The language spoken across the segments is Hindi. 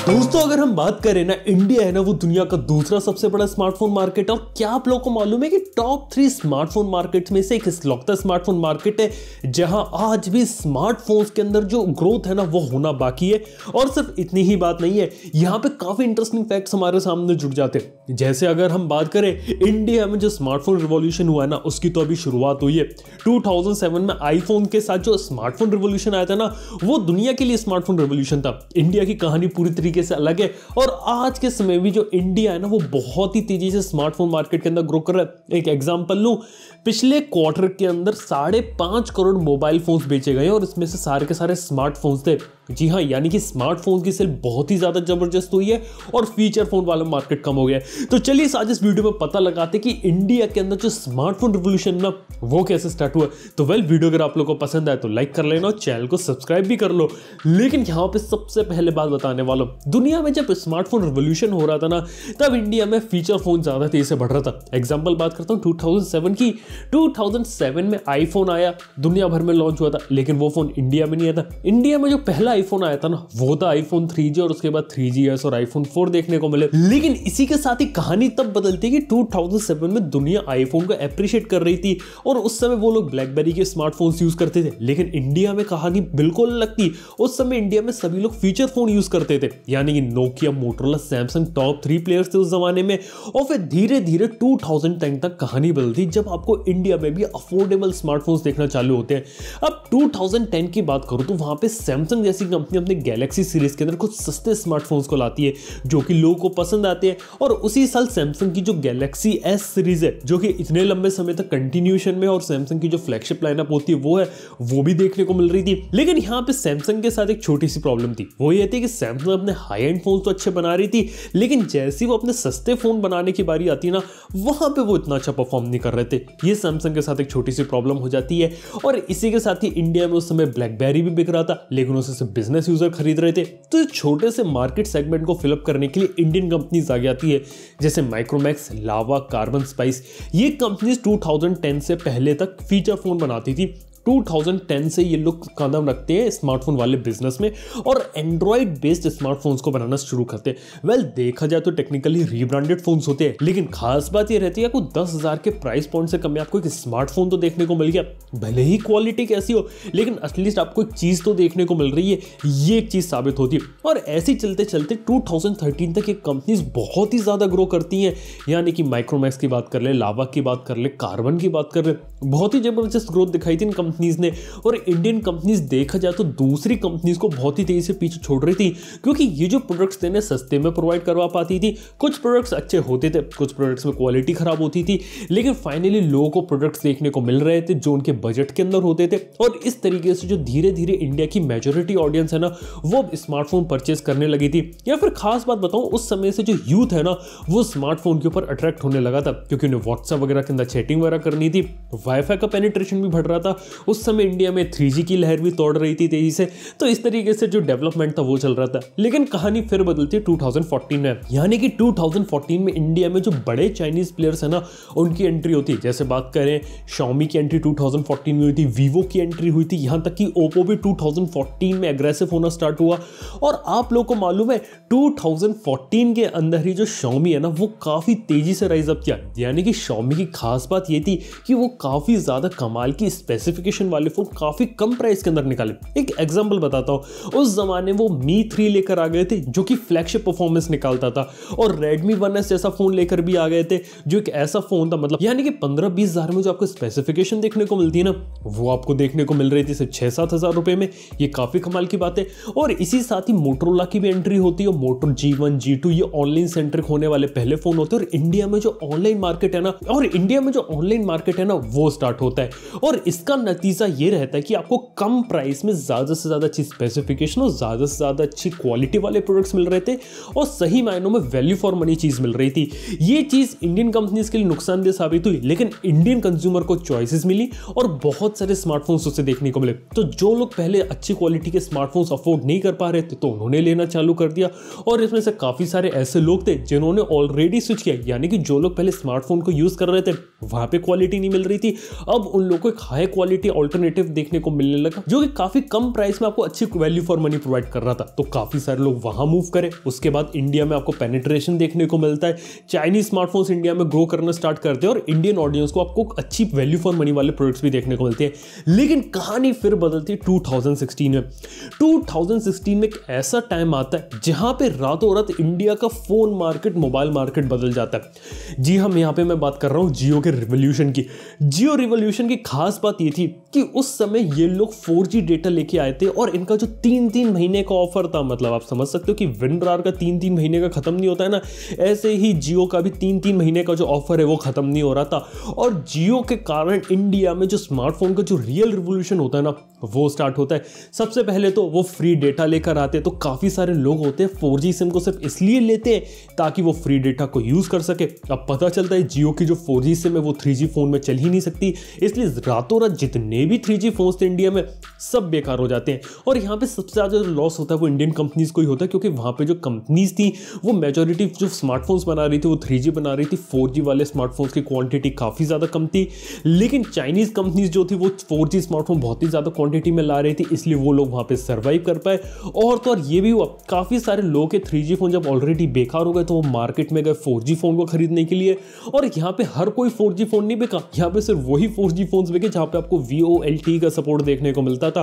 दोस्तों अगर हम बात करें ना, इंडिया है ना वो दुनिया का दूसरा सबसे बड़ा स्मार्टफोन मार्केट है। और क्या आप लोगों को मालूम है कि टॉप 3 स्मार्टफोन मार्केट्स में से एक इकलौता स्मार्टफोन मार्केट है जहां आज भी स्मार्टफोन्स के अंदर जो ग्रोथ है ना वो होना बाकी है। और सिर्फ इतनी ही बात नहीं है, यहाँ पे काफी इंटरेस्टिंग फैक्ट्स हमारे सामने जुड़ जाते हैं। जैसे अगर हम बात करें इंडिया में जो स्मार्टफोन रिवॉल्यूशन हुआ है ना, उसकी तो अभी शुरुआत हुई है। 2007 में आईफोन के साथ जो स्मार्टफोन रिवॉल्यूशन आया था ना, वो दुनिया के लिए स्मार्टफोन रिवॉल्यूशन था। इंडिया की कहानी पूरी तरीके से अलग है। और आज के समय भी जो इंडिया है ना वो बहुत ही तेजी से स्मार्टफोन मार्केट के अंदर ग्रो कर रहा है। एक एग्जांपल लूं, पिछले क्वार्टर के अंदर 5.5 करोड़ मोबाइल फोन्स बेचे गए और इसमें से सारे के सारे स्मार्टफोन्स थे। जी हाँ, यानी कि स्मार्टफोन की सेल बहुत ही ज्यादा जबरदस्त हुई है और फीचर फोन वाला मार्केट कम हो गया है। तो चलिए आज इस वीडियो में पता लगाते कि इंडिया के अंदर जो स्मार्टफोन रिवॉल्यूशन ना वो कैसे स्टार्ट हुआ। तो वीडियो अगर आप लोगों को पसंद आए तो लाइक कर लेना और चैनल को सब्सक्राइब भी कर लो। लेकिन यहाँ पे सबसे पहले बात बताने वाला हूं, दुनिया में जब स्मार्टफोन रिवॉल्यूशन हो रहा था ना, तब इंडिया में फीचर फोन ज्यादा तेजी से बढ़ रहा था। एग्जांपल बात करता हूं 2007 की। 2007 में आईफोन आया, दुनिया भर में लॉन्च हुआ था, लेकिन वो फोन इंडिया में नहीं आया था। इंडिया में जो पहला आईफोन आया था ना वो था आईफोन 3G और उसके बाद 3GS और आईफोन 4 देखने को मिले। लेकिन इसी के साथ ही कहानी तब बदलती है कि 2007 में दुनिया आईफोन को एप्रिशिएट कर रही थी और उस समय वो लोग ब्लैकबेरी के स्मार्टफोन्स यूज करते थे। लेकिन इंडिया में कहानी बिल्कुल अलग थी। उस समय इंडिया में सभी लोग फीचर फोन यूज करते थे, यानी कि Nokia, Motorola, Samsung top 3 players थे उस जमाने में। और फिर धीरे धीरे 2010 तक कहानी बदलती जब आपको इंडिया में भी अफोर्डेबल स्मार्टफोन्स देखना चालू होते हैं। अब 2010 की बात करूं तो वहां पे सैमसंग जैसी कंपनी अपने गैलेक्सी सीरीज के अंदर कुछ सस्ते स्मार्टफोन्स को लाती है जो कि लोगों को पसंद आते हैं। और उसी साल सैमसंग की जो गैलेक्सी S सीरीज है, जो कि इतने लंबे समय तक कंटिन्यूएशन में और सैमसंग की जो फ्लैगशिप लाइनअप होती है वो है, वो भी देखने को मिल रही थी। लेकिन यहाँ पे सैमसंग के साथ एक छोटी सी प्रॉब्लम थी। वो ये थी कि सैमसंग अपने हाई एंड फोन तो अच्छे बना रही थी, लेकिन जैसे वो अपने सस्ते फोन बनाने की बारी आती ना, वहां पे वो इतना अच्छा परफॉर्म नहीं कर रहे थे। ये सैमसंग के साथ एक छोटी सी प्रॉब्लम हो जाती है। और इसी के साथ ही इंडिया में उस समय ब्लैकबेरी भी बिक रहा था, लेकिन उसे सिर्फ बिजनेस यूजर खरीद रहे थे। तो इस छोटे से मार्केट सेगमेंट को फिलअप करने के लिए इंडियन कंपनीज आगे आती है, जैसे माइक्रोमैक्स, लावा, कार्बन स्पाइस। ये कंपनीज 2010 से पहले तक फीचर फोन बनाती थी। 2010 से ये लोग कदम रखते हैं स्मार्टफोन वाले बिजनेस में और एंड्रॉइड बेस्ड स्मार्टफोन्स को बनाना शुरू करते हैं। देखा जाए तो टेक्निकली रीब्रांडेड फोन्स होते हैं, लेकिन खास बात ये रहती है आपको 10,000 के प्राइस पॉइंट से कम में आपको एक स्मार्टफोन तो देखने को मिल गया। भले ही क्वालिटी कैसी हो, लेकिन एटलीस्ट आपको एक चीज तो देखने को मिल रही है, ये एक चीज साबित होती है। और ऐसे ही चलते चलते 2013 तक ये कंपनीज बहुत ही ज्यादा ग्रो करती हैं, यानी कि माइक्रोमैक्स की बात कर ले, लावा की बात कर ले, कार्बन की बात कर ले, बहुत ही जबरदस्त ग्रोथ दिखाई थी इन कंपनीज ने। और इंडियन कंपनीज देखा जाए तो दूसरी कंपनीज को बहुत ही तेजी से पीछे छोड़ रही थी, क्योंकि ये जो प्रोडक्ट्स थे सस्ते में प्रोवाइड करवा पाती थी। कुछ प्रोडक्ट्स अच्छे होते थे, कुछ प्रोडक्ट्स में क्वालिटी खराब होती थी, लेकिन फाइनली लोगों को प्रोडक्ट्स देखने को मिल रहे थे जो उनके बजट के अंदर होते थे। और इस तरीके से जो धीरे धीरे इंडिया की मेजॉरिटी ऑडियंस है ना, वो स्मार्टफोन परचेस करने लगी थी। या फिर खास बात बताऊं, उस समय से जो यूथ है ना वो स्मार्टफोन के ऊपर अट्रैक्ट होने लगा था, क्योंकि उन्हें व्हाट्सएप वगैरह के अंदर चैटिंग वगैरह करनी थी। वाईफाई का पेनिट्रेशन भी बढ़ रहा था। उस समय इंडिया में 3G की लहर भी तोड़ रही थी तेजी से। तो इस तरीके से जो डेवलपमेंट था वो चल रहा था। लेकिन कहानी फिर बदलती है 2014 में, यानी कि 2014 में इंडिया में जो बड़े चाइनीज प्लेयर्स है ना उनकी एंट्री होती है। जैसे बात करें, Xiaomi की एंट्री 2014 में हुई थी, Vivo की एंट्री हुई थी, यहां तक कि Oppo भी 2014 में एग्रेसिव होना स्टार्ट हुआ। और आप लोगों को मालूम है 2014 के अंदर ही जो Xiaomi है ना वो काफी तेजी से राइज अप किया। यानी कि Xiaomi की खास बात ये थी कि वो काफी ज्यादा कमाल की स्पेसिफिकेशन वाले फोन काफी कम प्राइस के अंदर निकाले। एक एग्जांपल बताता हूं, उस जमाने वो Mi 3 लेकर आ गए थे जो कि फ्लैगशिप परफॉर्मेंस निकालता था, और Redmi 1S जैसा फोन लेकर भी आ गए थे जो एक ऐसा फोन था, मतलब यानी कि 15-20 हजार में जो आपको स्पेसिफिकेशन देखने को मिलती है ना, वो आपको देखने को मिल रही थी सिर्फ 6-7 हजार रुपए में। ये काफी कमाल की बात है। और इसी साथ ही मोटोरोला की भी एंट्री होती है। मोटो G1, G2 ये ऑनलाइन सेंट्रिक होने वाले पहले फोन होते हैं। और इंडिया में जो ऑनलाइन मार्केट है ना वो स्टार्ट होता है। और इसका नतीजा ये रहता है कि आपको कम प्राइस में ज्यादा से ज्यादा अच्छी स्पेसिफिकेशन और ज्यादा से ज्यादा अच्छी क्वालिटी वाले प्रोडक्ट्स मिल रहे थे और सही मायनों में वैल्यू फॉर मनी चीज मिल रही थी। ये चीज इंडियन कंपनीज के लिए नुकसानदेह साबित हुई, लेकिन इंडियन कंज्यूमर को चॉइसेस मिली और बहुत सारे स्मार्टफोन्स उससे देखने को मिले। तो जो लोग पहले अच्छी क्वालिटी के स्मार्टफोन्स अफोर्ड नहीं कर पा रहे थे तो उन्होंने लेना चालू कर दिया। और इसमें से काफी सारे ऐसे लोग थे जिन्होंने ऑलरेडी स्विच किया, यानी कि जो लोग पहले स्मार्टफोन को यूज कर रहे थे वहां पे क्वालिटी नहीं मिल रही थी। अब उन लोगों को एक हाई क्वालिटी ऑल्टरनेटिव देखने को मिलने लगा जो कि काफी कम प्राइस में आपको अच्छी वैल्यू फॉर मनी प्रोवाइड कर रहा था, तो काफी सारे लोग वहां मूव करे। उसके बाद इंडिया में आपको पेनिट्रेशन देखने को मिलता है, चाइनीज स्मार्टफोन्स इंडिया में ग्रो करना स्टार्ट करते हैं और इंडियन ऑडियंस को आपको अच्छी वैल्यू फॉर मनी वाले प्रोडक्ट्स भी देखने को मिलते हैं। लेकिन कहानी फिर बदलती है 2016 में। 2016 में एक ऐसा टाइम आता है जहां पे रातों रात इंडिया का फोन मार्केट, मोबाइल मार्केट बदल जाता है। जी हम यहां पे मैं बात कर रहा हूं जियो के रिवॉल्यूशन की। जियो रिवॉल्यूशन की खास बात ये थी कि उस समय ये लोग 4G डेटा लेके आए थे और इनका जो 3-3 महीने का ऑफर था, मतलब आप समझ सकते हो कि विनरार का 3-3 महीने का खत्म नहीं होता है ना, ऐसे ही जियो का भी 3-3 महीने का जो ऑफर है वो खत्म नहीं हो रहा था। और जियो के कारण इंडिया में जो स्मार्टफोन का जो रियल रिवॉल्यूशन होता है ना वो स्टार्ट होता है। सबसे पहले तो वो फ्री डेटा लेकर आते हैं, तो काफी सारे लोग होते हैं 4G सिम को सिर्फ इसलिए लेते हैं ताकि वो फ्री डेटा को यूज कर सके। अब पता चलता है जियो की जो 4G सिम है वो 3G फोन में चल ही नहीं सकती, इसलिए रातों रात जितने भी 3G फोन्स थे इंडिया में सब बेकार हो जाते हैं। और यहाँ पे सबसे ज्यादा जो लॉस होता है वो इंडियन कंपनीज को ही होता है, क्योंकि वहां पे जो कंपनीज थी वो मेजोरिटी जो स्मार्टफोन्स बना रही थी वो 3G बना रही थी। 4G वाले स्मार्टफोन्स की क्वांटिटी काफी ज्यादा कम थी, लेकिन चाइनीज कंपनीज जो थी वो 4G स्मार्टफोन बहुत ही ज्यादा क्वांटिटी में ला रही थी, इसलिए वो लोग वहां पे सर्वाइव कर पाए। और तो और ये भी हुआ, काफी सारे लोग के 3G फोन जब ऑलरेडी बेकार हो गए तो वो मार्केट में गए 4G फोन को खरीदने के लिए। और यहाँ पे हर कोई 4G फोन नहीं बिका, यहाँ पे सिर्फ वही 4G फोन्स बिके जहां पे आपको VoLTE का सपोर्ट देखने को मिलता था।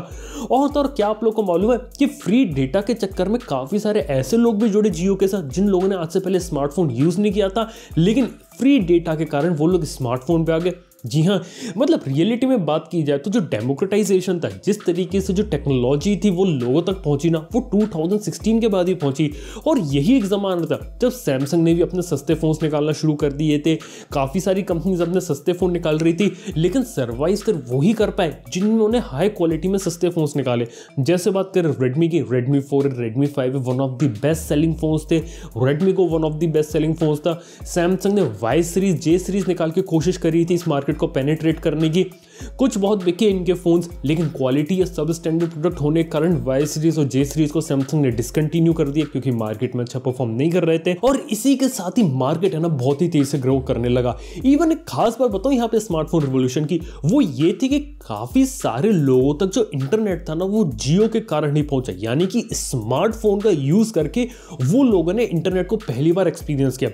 और तो और क्या आप लोग को मालूम है कि फ्री डेटा के चक्कर में काफी सारे ऐसे लोग भी जुड़े जियो के साथ जिन लोगों ने आज से पहले स्मार्टफोन यूज नहीं किया था, लेकिन फ्री डेटा के कारण वो लोग स्मार्टफोन पे आ गए। जी हाँ, मतलब रियलिटी में बात की जाए तो जो डेमोक्रेटाइजेशन था, जिस तरीके से जो टेक्नोलॉजी थी वो लोगों तक पहुंची ना, वो 2016 के बाद ही पहुंची। और यही एक जमाना था जब सैमसंग ने भी अपने सस्ते फोन्स निकालना शुरू कर दिए थे, काफी सारी कंपनीज अपने सस्ते फोन निकाल रही थी, लेकिन सर्वाइव सिर्फ वही कर पाए जिन्होंने हाई क्वालिटी में सस्ते फोन्स निकाले। जैसे बात करें रेडमी की, Redmi 4, Redmi 5 one of the best selling phones थे, रेडमी को one of the best selling phones था। सैमसंग ने वाई सीरीज, जे सीरीज निकाल के कोशिश करी थी इस मार्केट को पेनिट्रेट करने की, कुछ बहुत बिके इनके फोन्स, लेकिन क्वालिटी या सब स्टैंडर्ड प्रोडक्ट होने के कारण वाई सीरीज और जे सीरीज को सैमसंग ने डिसकंटिन्यू कर दिया क्योंकि मार्केट में अच्छा परफॉर्म नहीं कर रहे थे। और इसी के साथ ही मार्केट है ना बहुत ही तेजी से ग्रो करने लगा। इवन एक खास बात बताऊं यहाँ पे स्मार्टफोन रिवॉल्यूशन की, वो ये थी कि काफी सारे लोगों तक जो इंटरनेट था ना वो जियो के कारण ही पहुंचा, यानी कि स्मार्टफोन का यूज करके वो लोगों ने इंटरनेट को पहली बार एक्सपीरियंस किया।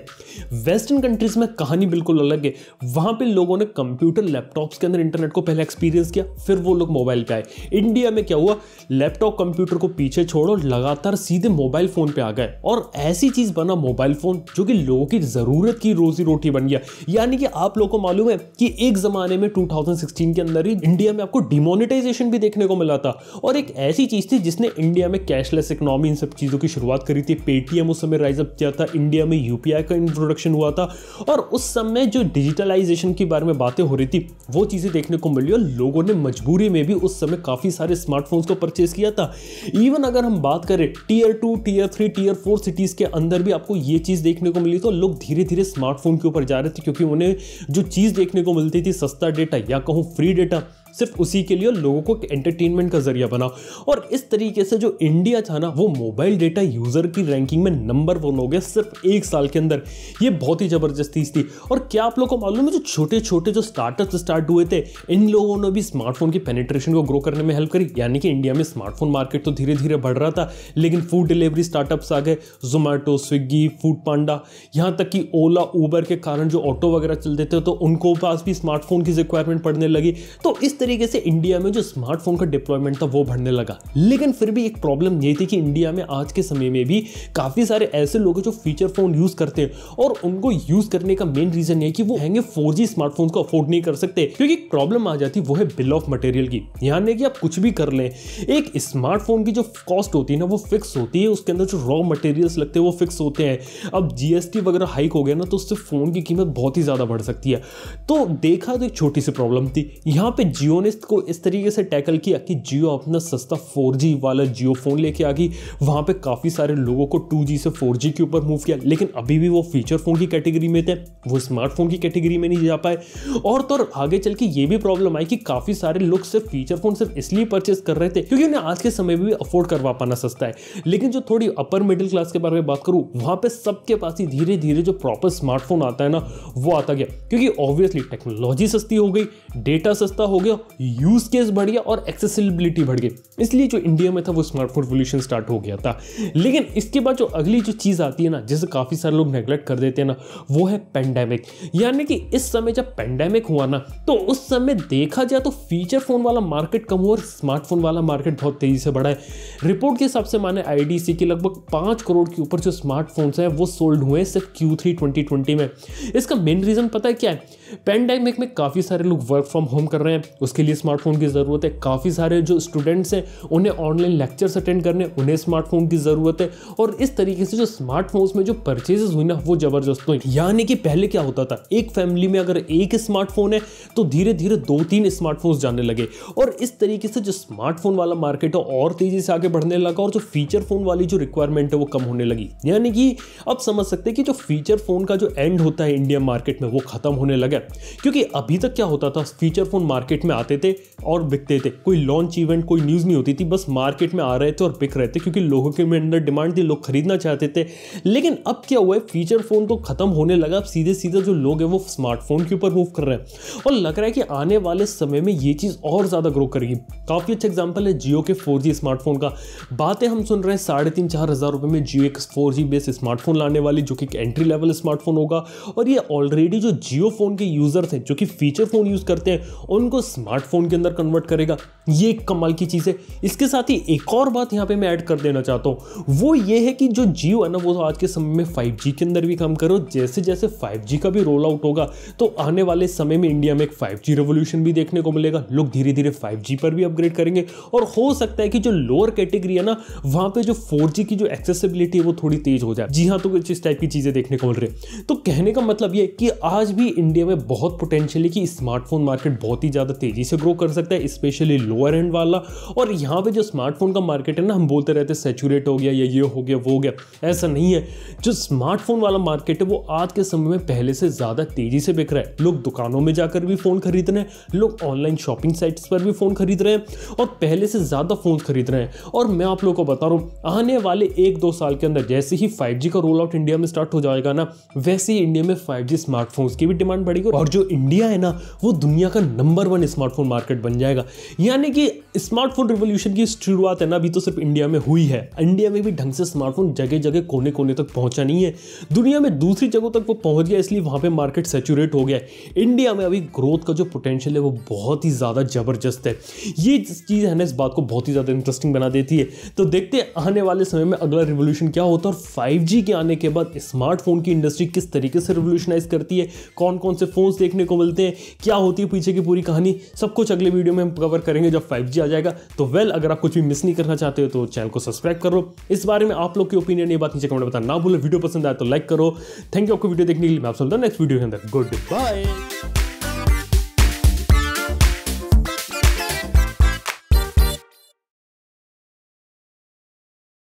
वेस्टर्न कंट्रीज में कहानी बिल्कुल अलग है, वहां पे लोगों ने कंप्यूटर लैपटॉप्स के अंदर इंटरनेट को पहले एक्सपीरियंस किया, फिर वो लोग मोबाइल पे आए। इंडिया में क्या हुआ, लैपटॉप कंप्यूटर को पीछे छोड़ो, लगातार सीधे मोबाइल फोन पे आ गए और ऐसी चीज बना मोबाइल फोन जो कि लोगों की जरूरत की रोजी रोटी बन गया। यानी कि आप लोगों को मालूम है कि एक जमाने में 2016 के अंदर ही इंडिया में आपको डिमोनेटाइजेशन भी देखने को मिला था, और एक ऐसी चीज थी जिसने इंडिया में कैशलेस इकोनॉमी, इन सब चीजों की शुरुआत करी थी। पेटीएम उस समय राइज अप किया था, इंडिया में यूपीआई का इंट्रोडक्शन हुआ था, और उस समय जो डिजिटलाइजेशन के बारे में बातें हो रही थी वो चीजें देखने को मिली और लोगों ने मजबूरी में भी उस समय काफी सारे स्मार्टफोन्स को परचेज किया था। इवन अगर हम बात करें टियर 2, टियर 3, टियर 4 सिटीज के अंदर भी आपको ये चीज देखने को मिली, तो लोग धीरे धीरे स्मार्टफोन के ऊपर जा रहे थे क्योंकि उन्हें जो चीज देखने को मिलती थी, सस्ता डेटा या कहूं फ्री डेटा, सिर्फ उसी के लिए लोगों को एंटरटेनमेंट का जरिया बना। और इस तरीके से जो इंडिया था ना वो मोबाइल डेटा यूजर की रैंकिंग में नंबर 1 हो गया सिर्फ एक साल के अंदर। ये बहुत ही जबरदस्त चीज थी। और क्या आप लोगों को मालूम है जो छोटे छोटे जो स्टार्टअप स्टार्ट हुए थे, इन लोगों ने भी स्मार्टफोन की पेनिट्रेशन को ग्रो करने में हेल्प करी। यानी कि इंडिया में स्मार्टफोन मार्केट तो धीरे धीरे बढ़ रहा था, लेकिन फूड डिलीवरी स्टार्टअप्स आ गए, जोमैटो, स्विगी, फूड पांडा, यहाँ तक कि ओला, उबर के कारण जो ऑटो वगैरह चलते थे तो उनको पास भी स्मार्टफोन की रिक्वायरमेंट पड़ने लगी। तो इस तरीके से इंडिया में जो स्मार्टफोन का डिप्लॉयमेंट था वो बढ़ने लगा। लेकिन फिर भी एक प्रॉब्लम ये थी कि इंडिया में आज के समय में भी काफी सारे ऐसे लोग हैं जो फीचर फोन यूज करते हैं, और उनको यूज करने का मेन रीजन है कि वो महंगे 4G स्मार्टफोन को अफोर्ड नहीं कर सकते, क्योंकि एक प्रॉब्लम आ जाती वो है बिल ऑफ मटेरियल की। यानी कि आप कुछ भी कर लें, एक स्मार्टफोन की जो कॉस्ट होती है ना वो फिक्स होती है, उसके अंदर जो रॉ मटेरियल्स लगते हैं वो फिक्स होते हैं। अब GST वगैरह हाइक हो गया ना तो उससे फोन की कीमत बहुत ही ज्यादा बढ़ सकती है। तो देखा तो एक छोटी सी प्रॉब्लम थी। यहाँ पे जियो ने इसको इस तरीके से टैकल किया कि जियो अपना सस्ता 4G वाला जियो फोन लेके आ गई। वहां पे काफी सारे लोगों को 2G से 4G के ऊपर मूव किया, लेकिन अभी भी वो फीचर फोन की कैटेगरी में थे, वो स्मार्टफोन की कैटेगरी में नहीं जा पाए। और तो आगे चल के ये भी प्रॉब्लम आई कि काफी सारे लोग सिर्फ फीचर फोन सिर्फ इसलिए परचेस कर रहे थे क्योंकि उन्हें आज के समय में भी अफोर्ड करवा पाना सस्ता है। लेकिन जो थोड़ी अपर मिडिल क्लास के बारे में बात करूं, वहां पे सबके पास ही धीरे धीरे जो प्रॉपर स्मार्टफोन आता है ना, वो आता गया, क्योंकि ऑब्वियसली टेक्नोलॉजी सस्ती हो गई, डेटा सस्ता हो गया, यूज केस बढ़ गया और एक्सेसिबिलिटी बढ़ गई। इसलिए जो इंडिया में था वो स्मार्टफोन रिवॉल्यूशन स्टार्ट हो गया था। लेकिन इसके बाद जो अगली जो चीज आती है ना, जिसे काफी सारे लोग नेग्लेक्ट कर देते हैं ना, वो है पेंडेमिक। यानी कि इस समय जब पेंडेमिक हुआ ना, तो उस समय देखा जाए तो फीचर फोन वाला मार्केट कम हुआ और स्मार्टफोन वाला मार्केट बहुत तेजी से बढ़ा है। रिपोर्ट के हिसाब से माने आईडीसी की लगभग 5 करोड़ के ऊपर जो स्मार्टफोन्स हैं वो सोल्ड हुए सिर्फ Q3 2020 में। इसका मेन रीजन पता है क्या है? पेंडेमिक में काफी सारे लोग वर्क फ्रॉम होम कर रहे हैं, उसके लिए स्मार्टफोन की जरूरत है। काफी सारे जो स्टूडेंट्स हैं उन्हें ऑनलाइन लेक्चर्स अटेंड करने, उन्हें स्मार्टफोन की जरूरत है। और इस तरीके से जो स्मार्टफोन्स में जो परचेजेस हुई ना, वो जबरदस्त हुई। यानी कि पहले क्या होता था, एक फैमिली में अगर एक स्मार्टफोन है तो धीरे धीरे 2-3 स्मार्टफोन्स जाने लगे, और इस तरीके से जो स्मार्टफोन वाला मार्केट है और तेजी से आगे बढ़ने लगा, और जो फीचर फोन वाली जो रिक्वायरमेंट है वो कम होने लगी। यानी कि अब समझ सकते हैं कि जो फीचर फोन का जो एंड होता है इंडिया मार्केट में, वो खत्म होने लगा। क्योंकि अभी तक क्या होता था, फीचर फोन मार्केट में आते थे और बिकते थे, कोई लॉन्च इवेंट, कोई न्यूज नहीं होती थी, बस मार्केट में आ रहे थे और बिक रहे थे, क्योंकि लोगों के में अंदर डिमांड थी, लोग खरीदना चाहते थे। लेकिन अब क्या हुआ है, फीचर फोन तो खत्म होने लगा, अब सीधे सीधे जो लोग हैं वो स्मार्टफोन के ऊपर मूव कर रहे हैं, और लग रहा है कि आने वाले समय में ये चीज और ज्यादा ग्रो करेगी। काफी अच्छा एग्जांपल है जियो के 4G स्मार्टफोन का। बातें हम सुन रहे हैं 3,500-4 हजार रुपए में जियो एक 4G बेस्ड स्मार्टफोन लाने वाली, जो कि एक एंट्री लेवल स्मार्टफोन होगा। और ये ऑलरेडी जो जियो फोन के यूजर्स हैं, जो कि फीचर फोन यूज करते हैं, उनको स्मार्टफोन के अंदर कन्वर्ट करेगा। ये एक कमाल की चीज है। इसके साथ ही एक और बात यहां पे मैं ऐड कर देना चाहता हूं, वो ये है कि जो जियो है ना, वो आज के समय में 5G के अंदर भी काम करो। जैसे जैसे 5G का भी रोल आउट होगा, तो आने वाले समय में इंडिया में एक 5G रेवोल्यूशन भी देखने को मिलेगा। लोग धीरे धीरे 5G पर भी अपग्रेड करेंगे, और हो सकता है कि जो लोअर कैटेगरी है ना, वहां पे जो 4G की जो एक्सेसिबिलिटी है वो थोड़ी तेज हो जाए। जी हाँ, तो इस टाइप की चीजें देखने को मिल रही है। तो कहने का मतलब ये कि आज भी इंडिया में बहुत पोटेंशियल है कि स्मार्टफोन मार्केट बहुत ही ज्यादा तेजी से ग्रो कर सकता है, स्पेशली लोअर एंड वाला। और यहाँ पे जो स्मार्टफोन का मार्केट है ना, हम बोलते रहते हैं सैचुरेट हो गया, या ये हो गया, वो हो गया, ऐसा नहीं है। जो स्मार्टफोन वाला मार्केट है वो आज के समय में पहले से ज्यादा तेजी से बिक रहा है। लोग दुकानों में जाकर भी फोन खरीद रहे हैं, लोग ऑनलाइन शॉपिंग साइट्स पर भी फोन खरीद रहे हैं, और पहले से ज्यादा फोन खरीद रहे हैं। और मैं आप लोगों को बता रहा हूं, आने वाले 1-2 साल के अंदर जैसे ही 5G का रोल आउट इंडिया में स्टार्ट हो जाएगा ना, वैसे ही इंडिया में 5G स्मार्टफोन्स की भी डिमांड बढ़ेगी, और जो इंडिया है ना, वो दुनिया का नंबर 1 स्मार्टफोन मार्केट बन जाएगा। यानी कि स्मार्टफोन रिवॉल्यूशन की शुरुआत है ना, अभी तो सिर्फ इंडिया में हुई है। इंडिया में भी ढंग से स्मार्टफोन जगह जगह कोने कोने तक पहुंचा नहीं है, दुनिया में दूसरी जगहों तक वो पहुंच गया, इसलिए वहां पे मार्केट सैचुरेट हो गया है। इंडिया में अभी ग्रोथ का जो पोटेंशियल है वो बहुत ही ज्यादा जबरदस्त है। ये चीज है ना, इस बात को बहुत ही ज्यादा इंटरेस्टिंग बना देती है। तो देखते हैं आने वाले समय में अगला रिवॉल्यूशन क्या होता है, और 5G के आने के बाद स्मार्टफोन की इंडस्ट्री किस तरीके से रिवॉल्यूशनाइज करती है, कौन कौन से फोन्स देखने को मिलते हैं, क्या होती है पीछे की पूरी कहानी, सब कुछ अगले वीडियो में हम कवर करेंगे जब 5G आ जाएगा। तो अगर आप कुछ भी मिस नहीं करना चाहते हो तो चैनल को सब्सक्राइब करो। इस बारे में आप लोग की ओपिनियन, ये बात नीचे कमेंट में बताना ना भूलो। वीडियो पसंद आए तो लाइक करो। थैंक यू आपको वीडियो देखने के लिए। मैं आपसे मिलता हूं नेक्स्ट वीडियो के अंदर। Good bye.